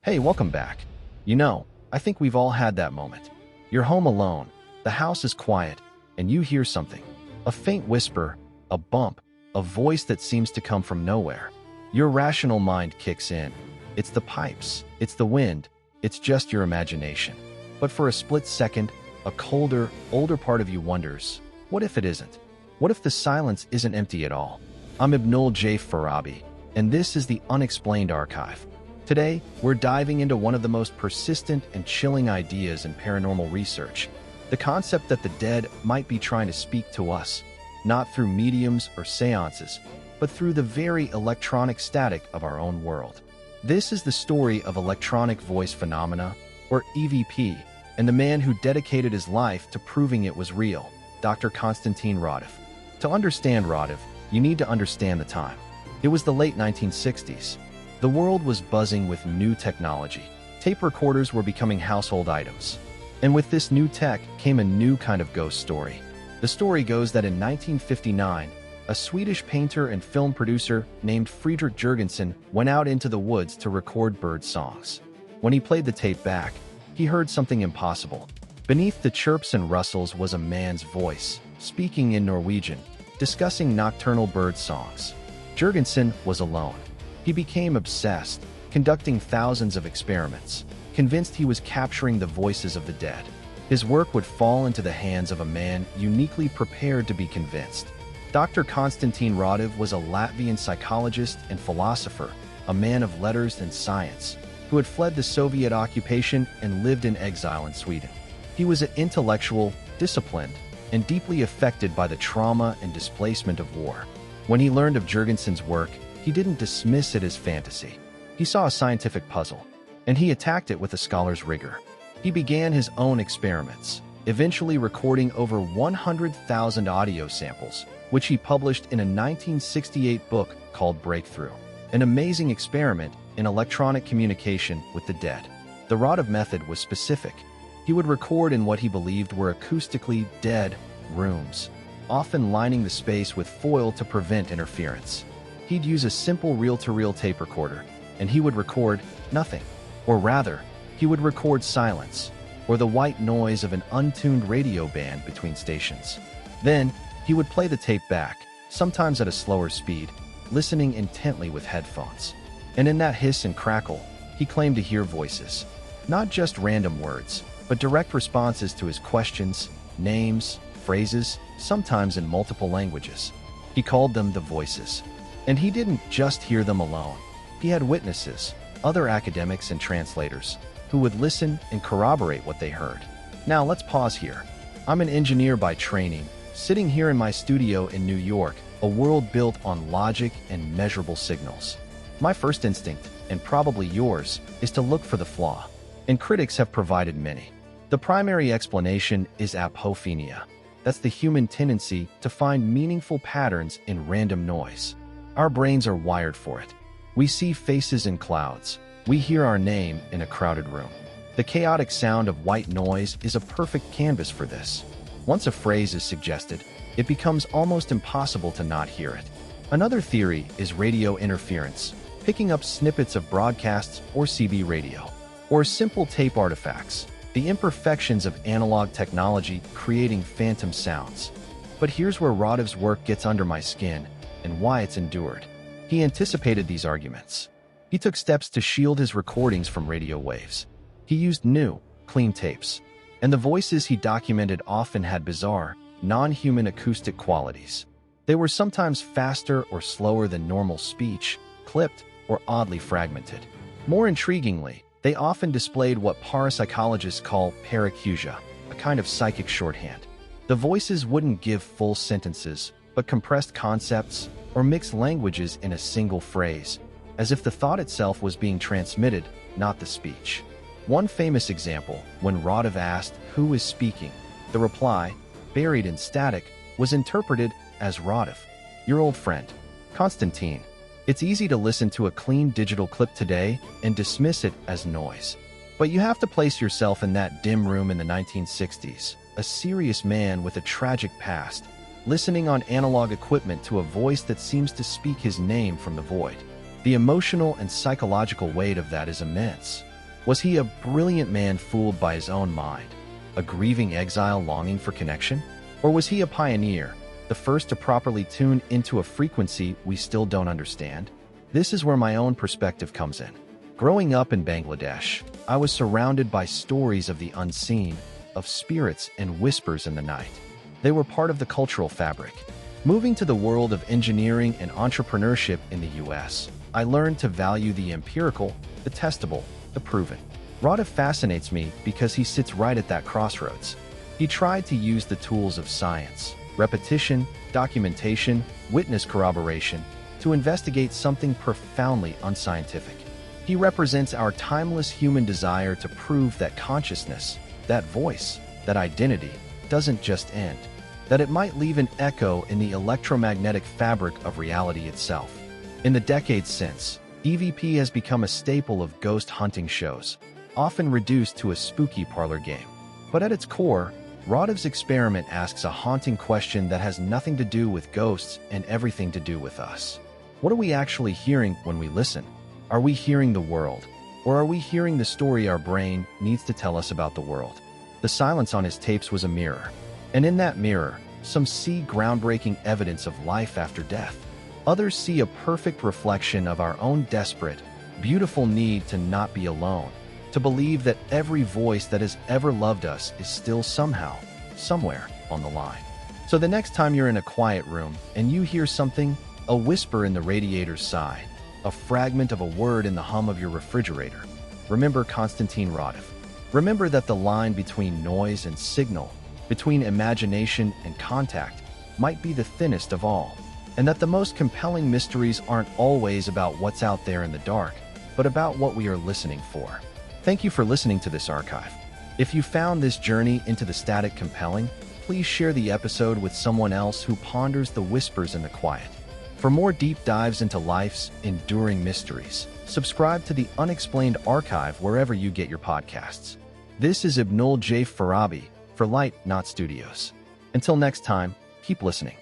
Hey, welcome back. I think we've all had that moment. You're home alone, the house is quiet, and you hear something. A faint whisper, a bump, a voice that seems to come from nowhere. Your rational mind kicks in. It's the pipes, it's the wind, it's just your imagination. But for a split second, a colder, older part of you wonders, what if it isn't? What if the silence isn't empty at all? I'm Ibnul J. Farabi, and this is the Unexplained Archive. Today, we're diving into one of the most persistent and chilling ideas in paranormal research, the concept that the dead might be trying to speak to us, not through mediums or seances, but through the very electronic static of our own world. This is the story of electronic voice phenomena, or EVP, and the man who dedicated his life to proving it was real, Dr. Konstantin Raudive. To understand Raudive, you need to understand the time. It was the late 1960s. The world was buzzing with new technology. Tape recorders were becoming household items. And with this new tech came a new kind of ghost story. The story goes that in 1959, a Swedish painter and film producer named Friedrich Jürgenson went out into the woods to record bird songs. When he played the tape back, he heard something impossible. Beneath the chirps and rustles was a man's voice, speaking in Norwegian, discussing nocturnal bird songs. Jürgenson was alone. He became obsessed, conducting thousands of experiments, convinced he was capturing the voices of the dead. His work would fall into the hands of a man uniquely prepared to be convinced. Dr. Konstantin Raudive was a Latvian psychologist and philosopher, a man of letters and science, who had fled the Soviet occupation and lived in exile in Sweden. He was an intellectual, disciplined, and deeply affected by the trauma and displacement of war. When he learned of Jürgenson's work, he didn't dismiss it as fantasy. He saw a scientific puzzle, and he attacked it with a scholar's rigor. He began his own experiments, eventually recording over 100,000 audio samples, which he published in a 1968 book called Breakthrough, an amazing experiment in electronic communication with the dead. The Raudive method was specific. He would record in what he believed were acoustically dead rooms, often lining the space with foil to prevent interference. He'd use a simple reel-to-reel tape recorder, and he would record nothing. Or rather, he would record silence, or the white noise of an untuned radio band between stations. Then, he would play the tape back, sometimes at a slower speed, listening intently with headphones. And in that hiss and crackle, he claimed to hear voices. Not just random words, but direct responses to his questions, names, phrases, sometimes in multiple languages. He called them the voices. And he didn't just hear them alone. He had witnesses, other academics and translators, who would listen and corroborate what they heard. Now let's pause here. I'm an engineer by training, sitting here in my studio in New York, a world built on logic and measurable signals. My first instinct, and probably yours, is to look for the flaw. And critics have provided many. The primary explanation is apophenia. That's the human tendency to find meaningful patterns in random noise. Our brains are wired for it. We see faces in clouds. We hear our name in a crowded room. The chaotic sound of white noise is a perfect canvas for this. Once a phrase is suggested, it becomes almost impossible to not hear it. Another theory is radio interference, picking up snippets of broadcasts or CB radio, or simple tape artifacts, the imperfections of analog technology creating phantom sounds. But here's where Raudive's work gets under my skin, and why it's endured. He anticipated these arguments. He took steps to shield his recordings from radio waves. He used new, clean tapes, and the voices he documented often had bizarre, non-human acoustic qualities. They were sometimes faster or slower than normal speech, clipped or oddly fragmented. More intriguingly, they often displayed what parapsychologists call paracusia, a kind of psychic shorthand. The voices wouldn't give full sentences, but compressed concepts or mixed languages in a single phrase, as if the thought itself was being transmitted, not the speech. One famous example, when Raudive asked, "Who is speaking?" the reply, buried in static, was interpreted as Raudive, your old friend, Konstantin. It's easy to listen to a clean digital clip today and dismiss it as noise. But you have to place yourself in that dim room in the 1960s, a serious man with a tragic past, listening on analog equipment to a voice that seems to speak his name from the void. The emotional and psychological weight of that is immense. Was he a brilliant man fooled by his own mind, a grieving exile longing for connection? Or was he a pioneer, the first to properly tune into a frequency we still don't understand? This is where my own perspective comes in. Growing up in Bangladesh, I was surrounded by stories of the unseen, of spirits and whispers in the night. They were part of the cultural fabric. Moving to the world of engineering and entrepreneurship in the US, I learned to value the empirical, the testable, the proven. Raudive fascinates me because he sits right at that crossroads. He tried to use the tools of science, repetition, documentation, witness corroboration, to investigate something profoundly unscientific. He represents our timeless human desire to prove that consciousness, that voice, that identity, doesn't just end, that it might leave an echo in the electromagnetic fabric of reality itself. In the decades since, EVP has become a staple of ghost hunting shows, often reduced to a spooky parlor game. But at its core, Raudive's experiment asks a haunting question that has nothing to do with ghosts and everything to do with us. What are we actually hearing when we listen? Are we hearing the world? Or are we hearing the story our brain needs to tell us about the world? The silence on his tapes was a mirror. And in that mirror, some see groundbreaking evidence of life after death. Others see a perfect reflection of our own desperate, beautiful need to not be alone, to believe that every voice that has ever loved us is still somehow, somewhere on the line. So the next time you're in a quiet room and you hear something, a whisper in the radiator's side, a fragment of a word in the hum of your refrigerator, remember Konstantin Raudive. Remember that the line between noise and signal, between imagination and contact, might be the thinnest of all, and that the most compelling mysteries aren't always about what's out there in the dark, but about what we are listening for. Thank you for listening to this archive. If you found this journey into the static compelling, please share the episode with someone else who ponders the whispers in the quiet. For more deep dives into life's enduring mysteries, subscribe to the Unexplained Archive wherever you get your podcasts. This is Ibnul J. Farabi for Light Not Studios. Until next time, keep listening.